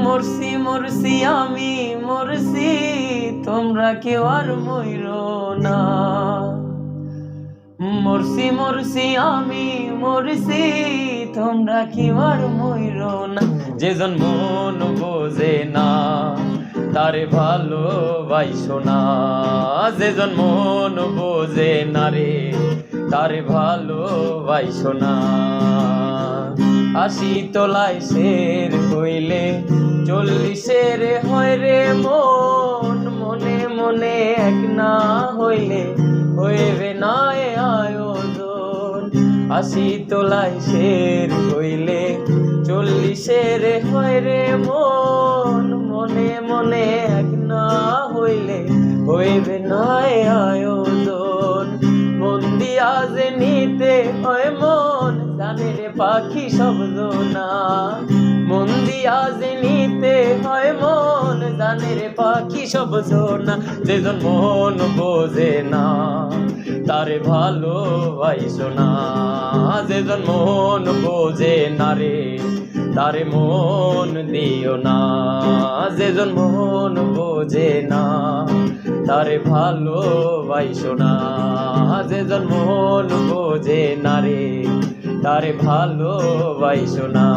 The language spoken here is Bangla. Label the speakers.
Speaker 1: মরছি মরছি আমি মরছি, তোমরা কেউ আর মইরো না। মরছি মরছি আমি মরছি, তোমরা কেউ আর মইরো না। যেজন মন বোঝে না তারে ভালোবাসো না। যেজন মন বোঝে না রে তারে ভালোবাসো না। ৮০ তলায় শের হইলে ৪০-এর হয় রে মন। মনে মনে এক না হইলে হইবে না এ আয়োজন। ৮০ তলায় শের হইলে ৪০-এর হয় রে মন। মনে মনে এক না হইলে হইবে না এ আয়োজন। মন দিয়া যে নিতে হয় মন, জানে রে পাখি শব্দ না। মন দিয়া যে নিতে হয় মন, জানে রে পাখি শব্দ না। যেজন মন বোঝে না তারে ভালোবাসো না। যেজন মন বোঝে না রে তারে মন দিও না। যেজন মন বোঝে না তারে ভালোবাসো না। যেজন মন বোঝে না রে তারে ভালোবাসো না।